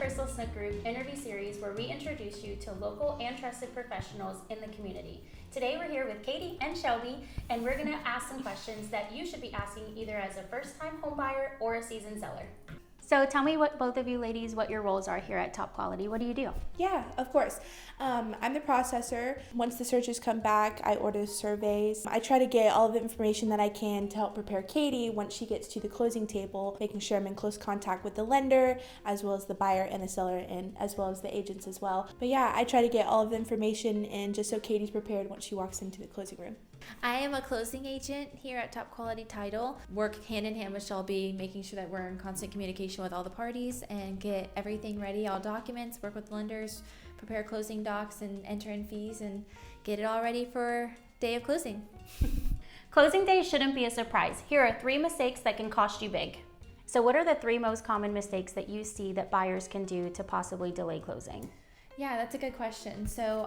Crystal Snook Group interview series where we introduce you to local and trusted professionals in the community. Today we're here with Katie and Shelby, and we're going to ask some questions that you should be asking either as a first-time home buyer or a seasoned seller. So tell me, what both of you ladies, what your roles are here at Top Quality. What do you do? Yeah, of course. I'm the processor. Once the searches come back, I order surveys. I try to get all of the information that I can to help prepare Katie once she gets to the closing table, making sure I'm in close contact with the lender, as well as the buyer and the seller, and as well as the agents as well. But yeah, I try to get all of the information in just so Katie's prepared once she walks into the closing room. I am a closing agent here at Top Quality Title. Work hand in hand with Shelby, making sure that we're in constant communication with all the parties and get everything ready, all documents, work with lenders, prepare closing docs and enter in fees and get it all ready for day of closing. Closing day shouldn't be a surprise. Here are 3 mistakes that can cost you big. So what are the 3 most common mistakes that you see that buyers can do to possibly delay closing? Yeah, that's a good question. So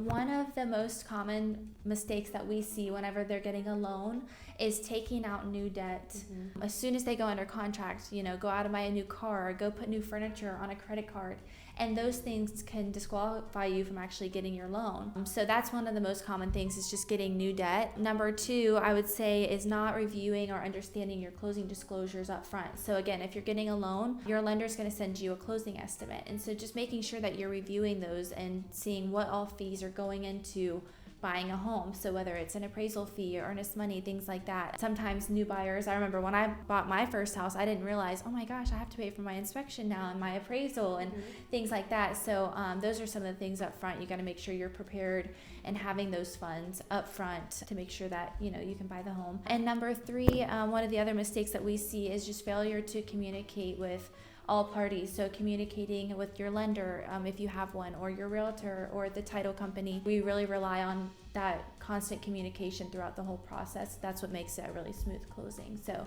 one of the most common mistakes that we see whenever they're getting a loan is taking out new debt. As soon as they go under contract, go out and buy a new car, or go put new furniture on a credit card. And those things can disqualify you from actually getting your loan. So that's one of the most common things, is just getting new debt. Number 2, I would say, is not reviewing or understanding your closing disclosures up front. So again, if you're getting a loan, your lender is going to send you a closing estimate. And so just making sure that you're reviewing those and seeing what all fees are going into buying a home. So whether it's an appraisal fee or earnest money, things like that. Sometimes new buyers, I remember when I bought my first house, I didn't realize, oh my gosh, I have to pay for my inspection now and my appraisal and things like that. So those are some of the things up front. You got to make sure you're prepared and having those funds up front to make sure that you can buy the home. And number 3, one of the other mistakes that we see is just failure to communicate with all parties. So communicating with your lender, if you have one, or your realtor, or the title company. We really rely on that constant communication throughout the whole process. That's what makes it a really smooth closing. So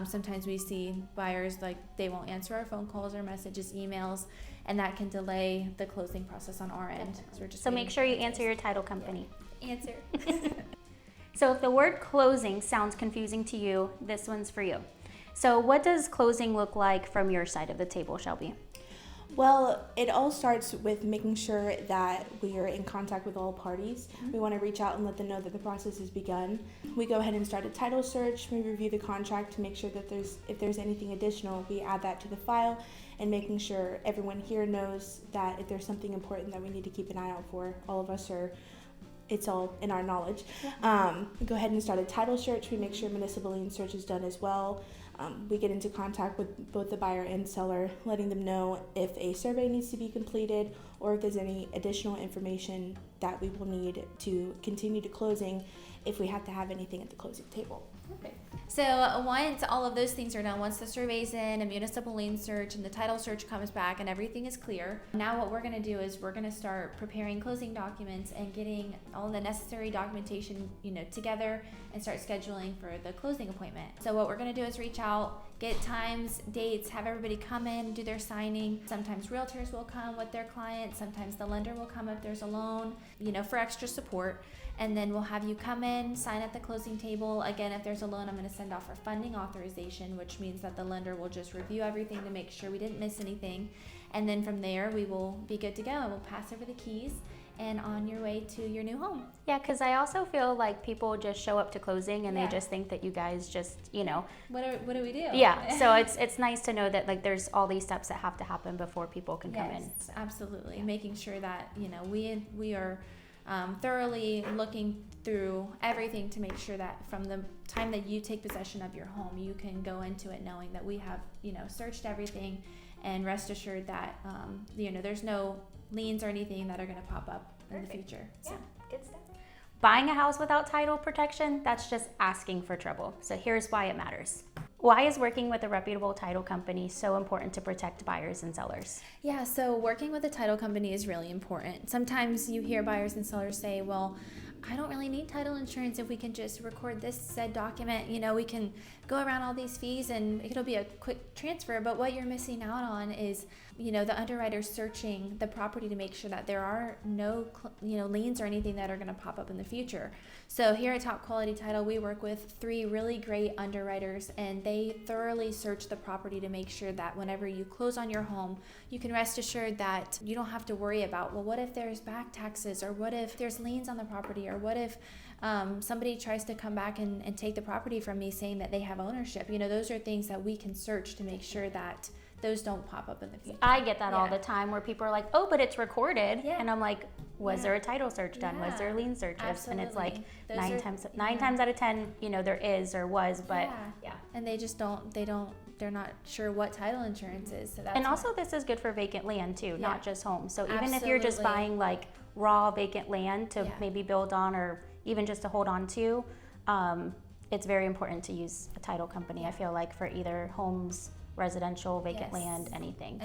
sometimes we see buyers, they won't answer our phone calls or messages, emails, and that can delay the closing process on our end. So make sure you answer your title company. Yeah. Answer. So if the word closing sounds confusing to you, this one's for you. So what does closing look like from your side of the table, Shelby? Well, it all starts with making sure that we are in contact with all parties. We want to reach out and let them know that the process has begun. We go ahead and start a title search. We review the contract to make sure that if there's anything additional, we add that to the file, and making sure everyone here knows that if there's something important that we need to keep an eye out for, all of us it's all in our knowledge. We go ahead and start a title search. We make sure municipal lien search is done as well. We get into contact with both the buyer and seller, letting them know if a survey needs to be completed or if there's any additional information that we will need to continue to closing if we have to have anything at the closing table. Okay. So once all of those things are done, once the survey's in, a municipal lien search, and the title search comes back and everything is clear, now what we're going to do is we're going to start preparing closing documents and getting all the necessary documentation together and start scheduling for the closing appointment. So what we're going to do is reach out, get times, dates, have everybody come in, do their signing. Sometimes realtors will come with their clients. Sometimes the lender will come if there's a loan, for extra support. And then we'll have you come in, sign at the closing table. Again, if there's a loan, I'm going to send off for funding authorization, which means that the lender will just review everything to make sure we didn't miss anything. And then from there, we will be good to go, and we'll pass over the keys and on your way to your new home. Yeah, because I also feel like people just show up to closing and they just think that you guys just, What do we do? Yeah, so it's nice to know that there's all these steps that have to happen before people can come in. Yes, absolutely. Making sure that, we are thoroughly looking through everything to make sure that from the time that you take possession of your home, you can go into it knowing that we have, searched everything, and rest assured that, there's no liens or anything that are going to pop up in the future. So. Good stuff. Buying a house without title protection, that's just asking for trouble. So here's why it matters. Why is working with a reputable title company so important to protect buyers and sellers? Yeah, so working with a title company is really important. Sometimes you hear buyers and sellers say, well, I don't really need title insurance if we can just record this said document. We can go around all these fees and it'll be a quick transfer. But what you're missing out on is the underwriter's searching the property to make sure that there are no, liens or anything that are going to pop up in the future. So here at Top Quality Title, we work with 3 really great underwriters, and they thoroughly search the property to make sure that whenever you close on your home, you can rest assured that you don't have to worry about, well, what if there's back taxes, or what if there's liens on the property, or what if somebody tries to come back and take the property from me saying that they have ownership. Those are things that we can search to make sure that those don't pop up in the future. I get that all the time where people are like, oh, but it's recorded. Yeah. And I'm like, was there a title search done? Was there lien searches? Absolutely. And it's like Those nine are- times out of 10, there is or was, but yeah. And they just they're not sure what title insurance is. So that's And also this is good for vacant land too, not just homes. So even if you're just Absolutely. buying like raw vacant land to maybe build on or even just to hold on to, it's very important to use a title company, I feel like, for either homes, residential, vacant land, anything.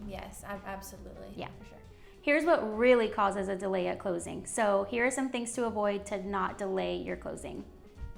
Yes, absolutely. Yeah. For sure. Here's what really causes a delay at closing. So here are some things to avoid to not delay your closing.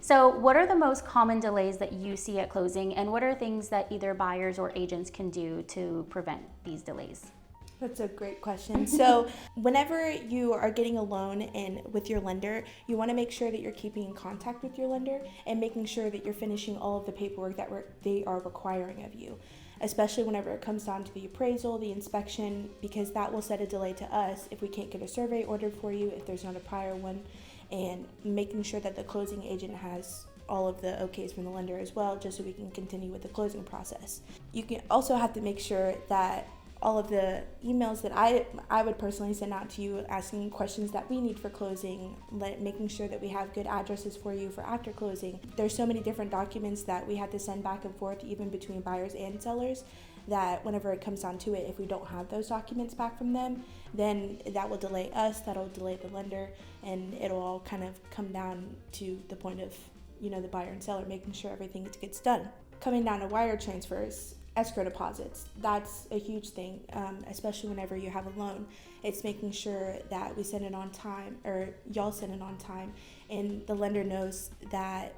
So what are the most common delays that you see at closing, and what are things that either buyers or agents can do to prevent these delays? That's a great question. So whenever you are getting a loan and with your lender, you want to make sure that you're keeping in contact with your lender and making sure that you're finishing all of the paperwork that they are requiring of you, especially whenever it comes down to the appraisal, the inspection, because that will set a delay to us if we can't get a survey ordered for you, if there's not a prior one, and making sure that the closing agent has all of the okays from the lender as well, just so we can continue with the closing process. You can also have to make sure that all of the emails that I would personally send out to you asking questions that we need for closing, making sure that we have good addresses for you for after closing. There's so many different documents that we had to send back and forth, even between buyers and sellers, that whenever it comes down to it, if we don't have those documents back from them, then that will delay us, that'll delay the lender, and it'll all kind of come down to the point of, the buyer and seller making sure everything gets done. Coming down to wire transfers, escrow deposits, that's a huge thing, especially whenever you have a loan. It's making sure that we send it on time, or y'all send it on time, and the lender knows that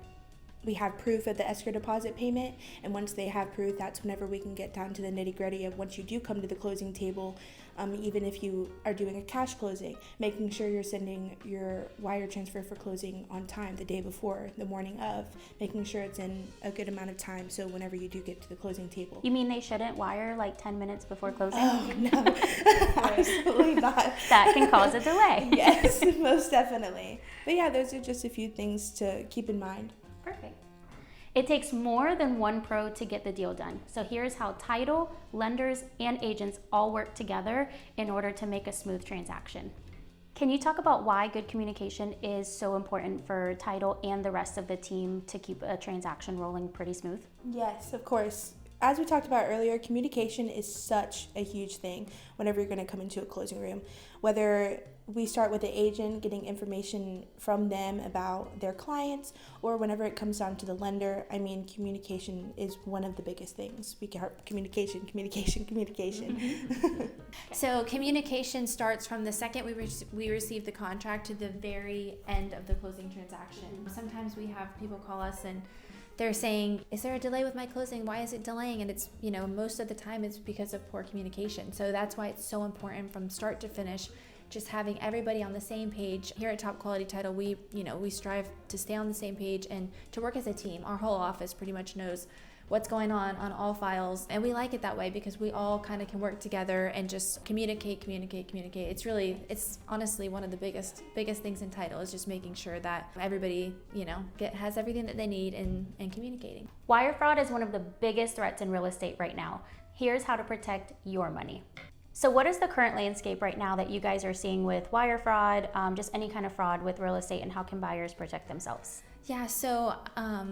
we have proof of the escrow deposit payment, and once they have proof, that's whenever we can get down to the nitty-gritty of once you do come to the closing table, even if you are doing a cash closing, making sure you're sending your wire transfer for closing on time the day before, the morning of, making sure it's in a good amount of time so whenever you do get to the closing table. You mean they shouldn't wire like 10 minutes before closing? Oh, no, absolutely not. That can cause a delay. Yes, most definitely. But yeah, those are just a few things to keep in mind. Perfect. It takes more than one pro to get the deal done. So here's how title, lenders, and agents all work together in order to make a smooth transaction. Can you talk about why good communication is so important for title and the rest of the team to keep a transaction rolling pretty smooth? Yes, of course. As we talked about earlier, communication is such a huge thing whenever you're going to come into a closing room. Whether we start with the agent getting information from them about their clients, or whenever it comes down to the lender, communication is one of the biggest things. We can communication. So communication starts from the second we receive the contract to the very end of the closing transaction. Sometimes we have people call us and they're saying, is there a delay with my closing? Why is it delaying? And it's, most of the time it's because of poor communication. So that's why it's so important from start to finish, just having everybody on the same page. Here at Top Quality Title, we strive to stay on the same page and to work as a team. Our whole office pretty much knows what's going on all files, and we like it that way because we all kind of can work together and just communicate. It's honestly one of the biggest things in title is just making sure that everybody has everything that they need and communicating. Wire fraud is one of the biggest threats in real estate right now. Here's how to protect your money. So what is the current landscape right now that you guys are seeing with wire fraud, just any kind of fraud with real estate, and how can buyers protect themselves? Yeah, so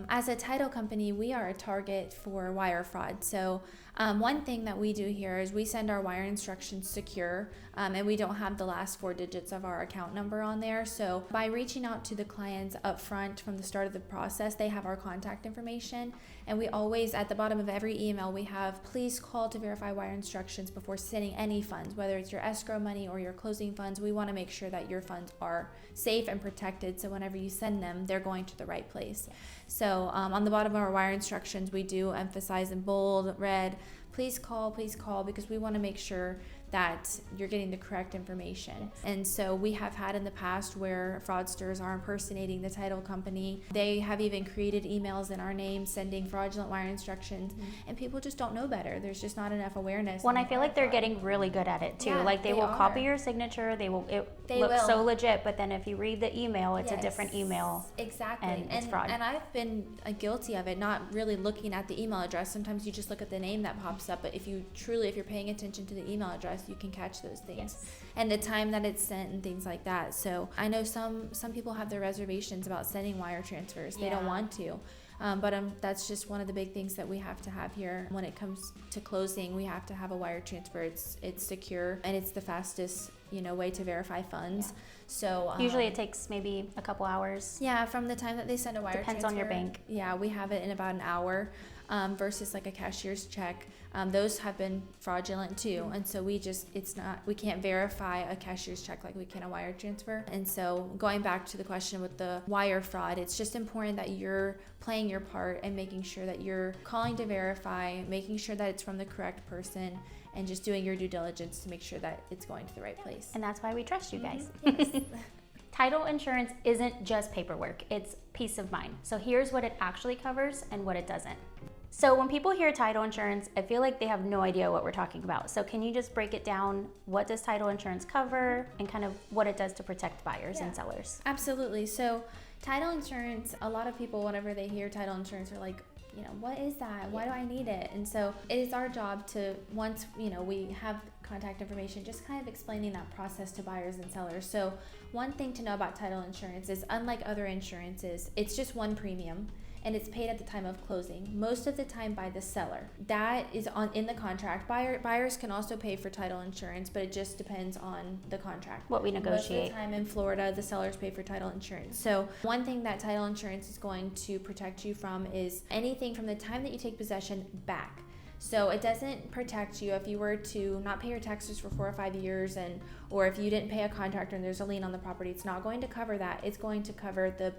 as a title company, we are a target for wire fraud. So one thing that we do here is we send our wire instructions secure, and we don't have the last 4 digits of our account number on there. So by reaching out to the clients up front from the start of the process, they have our contact information. And we always, at the bottom of every email, we have, please call to verify wire instructions before sending any funds, whether it's your escrow money or your closing funds. We want to make sure that your funds are safe and protected. So whenever you send them, they're going to the the right place. So on the bottom of our wire instructions, we do emphasize in bold, red, please call, because we want to make sure that you're getting the correct information. Yes. And so we have had in the past where fraudsters are impersonating the title company. They have even created emails in our name sending fraudulent wire instructions, and people just don't know better. There's just not enough awareness. Well, and I feel like they're getting really good at it too. Yeah, like they will are. copy your signature. They They looks will. so legit, but then if you read the email, it's a Yes, different email. Exactly. and it's fraud. And I've been guilty of it, not really looking at the email address. Sometimes you just look at the name that pops up, but if you're paying attention to the email address, you can catch those things. Yes. And the time that it's sent and things like that. So I know some people have their reservations about sending wire transfers. They don't Yeah. want to. But that's just one of the big things that we have to have here when it comes to closing. We have to have a wire transfer. It's secure, and it's the fastest way to verify funds. Yeah. So Usually it takes maybe a couple hours. yeah, from the time that they send a wire Depends transfer. on your bank. Yeah, we have it in about an hour versus like a cashier's check. Those have been fraudulent too. And so we can't verify a cashier's check like we can a wire transfer. And so going back to the question with the wire fraud, it's just important that you're playing your part and making sure that you're calling to verify, making sure that it's from the correct person, and just doing your due diligence to make sure that it's going to the right place. And that's why we trust you guys. Yes. Title insurance isn't just paperwork, it's peace of mind. So here's what it actually covers and what it doesn't. So when people hear title insurance, I feel like they have no idea what we're talking about. So can you just break it down? What does title insurance cover and kind of what it does to protect buyers and sellers? Absolutely. So title insurance, a lot of people, whenever they hear title insurance, are like, what is that? Why do I need it? And so it is our job to, once, we have contact information, just kind of explaining that process to buyers and sellers. So one thing to know about title insurance is, unlike other insurances, it's just one premium, and it's paid at the time of closing, most of the time by the seller. That is in the contract. Buyers can also pay for title insurance, but it just depends on the contract. What we negotiate. Most of the time in Florida, the sellers pay for title insurance. So one thing that title insurance is going to protect you from is anything from the time that you take possession back. So it doesn't protect you if you were to not pay your taxes for 4 or 5 years, or if you didn't pay a contractor and there's a lien on the property. It's not going to cover that. It's going to cover the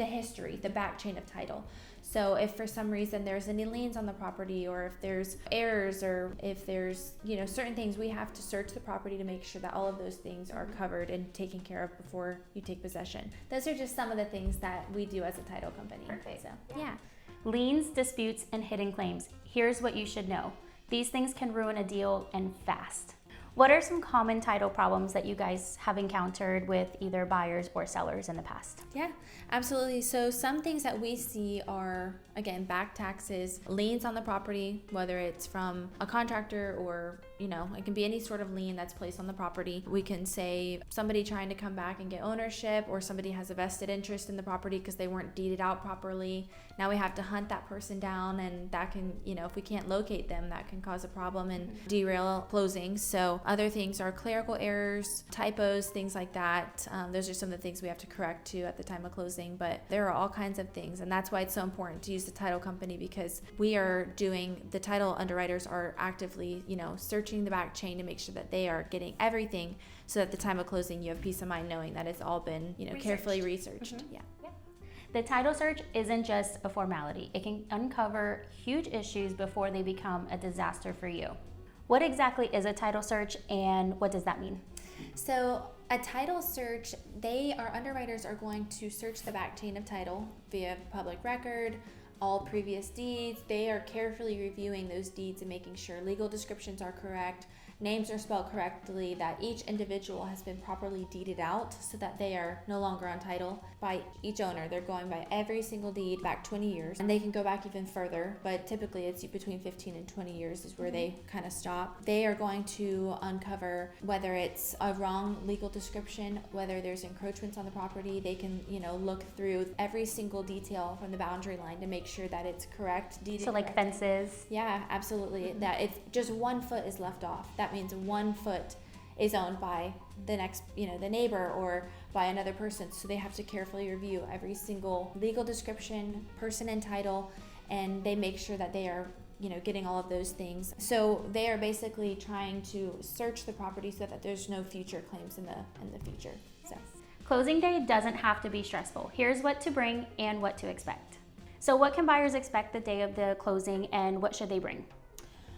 history, the back chain of title. So if for some reason there's any liens on the property, or if there's errors, or if there's certain things, we have to search the property to make sure that all of those things are covered and taken care of before you take possession. Those are just some of the things that we do as a title company. Perfect. So yeah. Liens, disputes, and hidden claims. Here's what you should know. These things can ruin a deal, and fast. What are some common title problems that you guys have encountered with either buyers or sellers in the past? Yeah, absolutely. So some things that we see are, again, back taxes, liens on the property, whether it's from a contractor or, it can be any sort of lien that's placed on the property. We can say somebody trying to come back and get ownership, or somebody has a vested interest in the property because they weren't deeded out properly. Now we have to hunt that person down, and that can, if we can't locate them, that can cause a problem and derail closing. So other things are clerical errors, typos, things like that. Those are some of the things we have to correct too at the time of closing, but there are all kinds of things. And that's why it's so important to use the title company, because the title underwriters are actively, searching the back chain to make sure that they are getting everything, so that at the time of closing you have peace of mind knowing that it's all been, carefully researched. Mm-hmm. Yeah. The title search isn't just a formality. It can uncover huge issues before they become a disaster for you. What exactly is a title search, and what does that mean? So a title search, our underwriters are going to search the back chain of title via public record, all previous deeds. They are carefully reviewing those deeds and making sure legal descriptions are correct, names are spelled correctly, that each individual has been properly deeded out so that they are no longer on title by each owner. They're going by every single deed back 20 years, and they can go back even further, but typically it's between 15 and 20 years is where they kind of stop. They are going to uncover whether it's a wrong legal description, whether there's encroachments on the property. They can, look through every single detail from the boundary line to make sure that it's correct, deeded So like correctly. fences? Yeah, absolutely. Mm-hmm. That if just 1 foot is left off, that means 1 foot is owned by the next, the neighbor or by another person. So they have to carefully review every single legal description, person and title, and they make sure that they are, getting all of those things. So they are basically trying to search the property so that there's no future claims in the future. So Closing day doesn't have to be stressful. Here's what to bring and what to expect. So what can buyers expect the day of the closing, and what should they bring?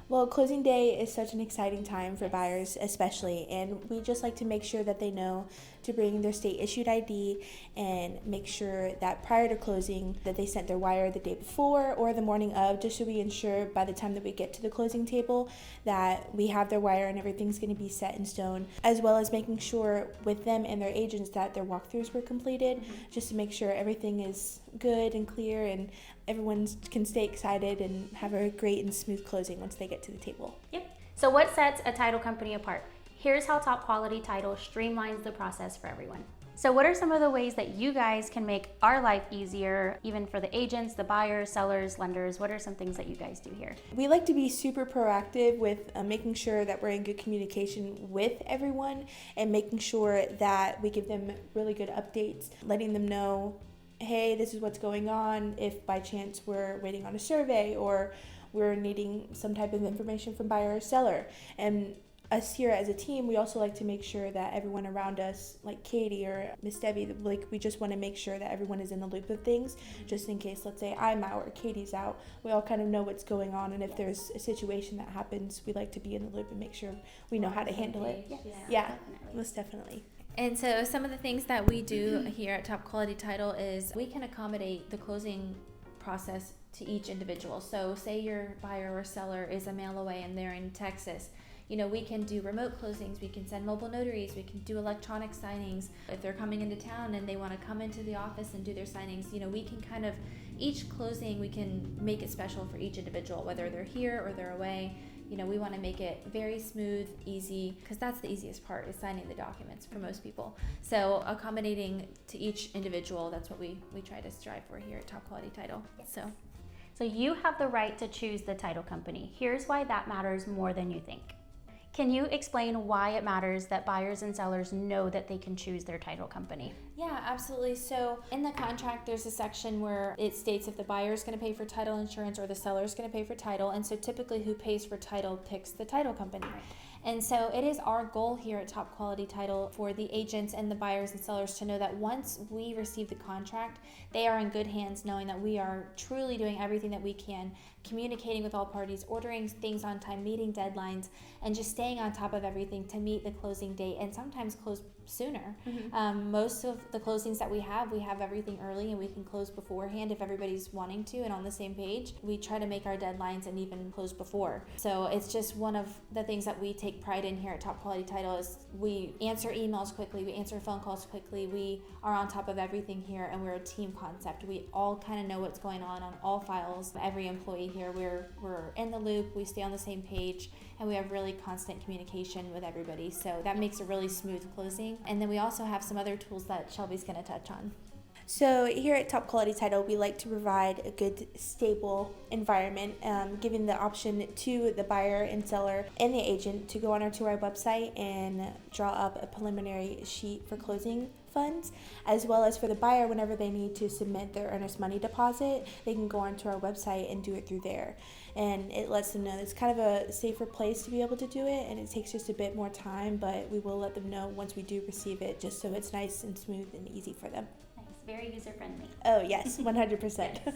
Well, closing day is such an exciting time for buyers, especially, and we just like to make sure that they know to bring their state issued ID and make sure that prior to closing that they sent their wire the day before or the morning of, just so we ensure by the time that we get to the closing table that we have their wire and everything's going to be set in stone, as well as making sure with them and their agents that their walkthroughs were completed, just to make sure everything is good and clear and everyone can stay excited and have a great and smooth closing once they get to the table. Yep. So what sets a title company apart? Here's how Top Quality Title streamlines the process for everyone. So what are some of the ways that you guys can make our life easier, even for the agents, the buyers, sellers, lenders? What are some things that you guys do here? We like to be super proactive with making sure that we're in good communication with everyone and making sure that we give them really good updates, letting them know, hey, this is what's going on, if by chance we're waiting on a survey or we're needing some type of information from buyer or seller. And us here as a team, we also like to make sure that everyone around us, like Katie or Miss Debbie, like we just want to make sure that everyone is in the loop of things, just in case, let's say I'm out or Katie's out, we all kind of know what's going on, and if there's a situation that happens, we like to be in the loop and make sure we know how to handle it. Yeah, definitely. most definitely. And so some of the things that we do here at Top Quality Title is we can accommodate the closing process to each individual. So say your buyer or seller is a mail away and they're in Texas. You know, we can do remote closings, we can send mobile notaries, we can do electronic signings. If they're coming into town and they want to come into the office and do their signings, you know, we can kind of, each closing, we can make it special for each individual, whether they're here or they're away. You know, we want to make it very smooth, easy, because that's the easiest part, is signing the documents for most people. So accommodating to each individual, that's what we try to strive for here at Top Quality Title. So you have the right to choose the title company. Here's why that matters more than you think. Can you explain why it matters that buyers and sellers know that they can choose their title company? Yeah, absolutely. So in the contract, there's a section where it states if the buyer is going to pay for title insurance or the seller is going to pay for title. And so typically who pays for title picks the title company. And so it is our goal here at Top Quality Title for the agents and the buyers and sellers to know that once we receive the contract, they are in good hands, knowing that we are truly doing everything that we can, communicating with all parties, ordering things on time, meeting deadlines, and just staying on top of everything to meet the closing date and sometimes close sooner. Most of the closings that we have everything early and we can close beforehand if everybody's wanting to and on the same page. We try to make our deadlines and even close before. So it's just one of the things that we take pride in here at Top Quality Title is we answer emails quickly, we answer phone calls quickly, we are on top of everything here, and we're a team concept. We all kind of know what's going on all files. Every employee here, we're in the loop, we stay on the same page, and we have really constant communication with everybody. So that makes a really smooth closing. And then we also have some other tools that Shelby's going to touch on. So here at Top Quality Title, we like to provide a good, stable environment, giving the option to the buyer and seller and the agent to go on to our website and draw up a preliminary sheet for closing funds, as well as for the buyer, whenever they need to submit their earnest money deposit, they can go onto our website and do it through there. And it lets them know it's kind of a safer place to be able to do it, and it takes just a bit more time, but we will let them know once we do receive it, just so it's nice and smooth and easy for them. Nice, very user-friendly. Oh yes, 100%.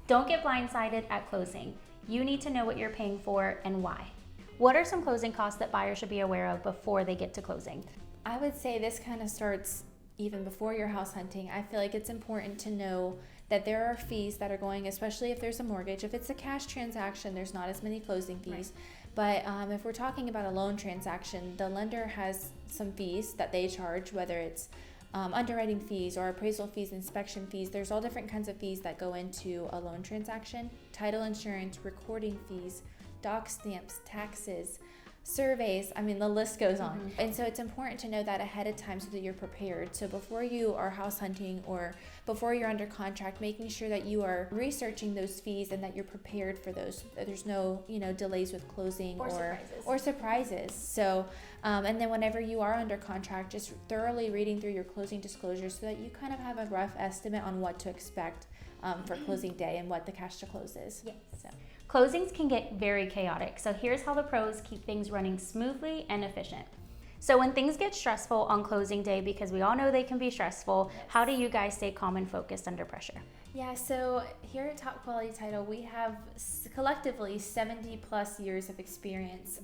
Don't get blindsided at closing. You need to know what you're paying for and why. What are some closing costs that buyers should be aware of before they get to closing? I would say this kind of starts even before your house hunting. I feel like it's important to know that there are fees that are going, especially if there's a mortgage. If it's a cash transaction, there's not as many closing fees. Right. But if we're talking about a loan transaction, the lender has some fees that they charge, whether it's underwriting fees or appraisal fees, inspection fees. There's all different kinds of fees that go into a loan transaction. Title insurance, recording fees, doc stamps, taxes, surveys, I mean, the list goes on. And so it's important to know that ahead of time so that you're prepared. So before you are house hunting or before you're under contract, making sure that you are researching those fees and that you're prepared for those. There's no, delays with closing or surprises. So, and then whenever you are under contract, just thoroughly reading through your closing disclosures so that you kind of have a rough estimate on what to expect for closing day and what the cash to close is. Yes. So. Closings can get very chaotic, so here's how the pros keep things running smoothly and efficient. So when things get stressful on closing day, because we all know they can be stressful, how do you guys stay calm and focused under pressure? Yeah, so here at Top Quality Title, we have collectively 70 plus years of experience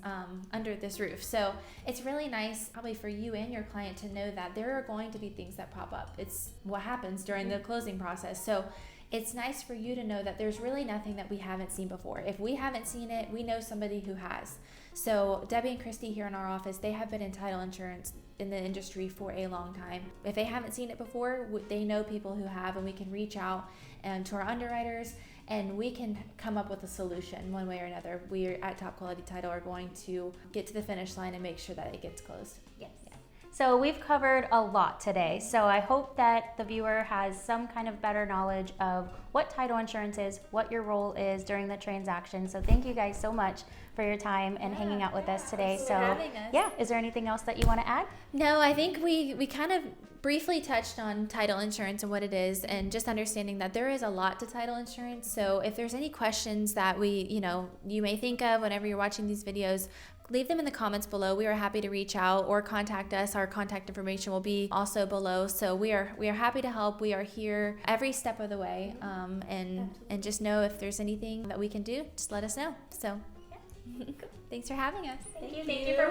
under this roof. So it's really nice, probably for you and your client, to know that there are going to be things that pop up. It's what happens during the closing process. So it's nice for you to know that there's really nothing that we haven't seen before. If we haven't seen it, we know somebody who has. So Debbie and Christy here in our office, they have been in title insurance in the industry for a long time. If they haven't seen it before, they know people who have, and we can reach out to our underwriters and we can come up with a solution one way or another. We at Top Quality Title are going to get to the finish line and make sure that it gets closed. Yes. So we've covered a lot today. So I hope that the viewer has some kind of better knowledge of what title insurance is, what your role is during the transaction. So thank you guys so much for your time and hanging out with us today. Thanks So for having us. yeah, is there anything else that you want to add? No, I think we kind of briefly touched on title insurance and what it is, and just understanding that there is a lot to title insurance. So if there's any questions that you may think of whenever you're watching these videos, leave them in the comments below. We are happy to reach out or contact us. Our contact information will be also below. So we are happy to help. We are here every step of the way, and just know if there's anything that we can do, just let us know. So thanks for having us. Thank you for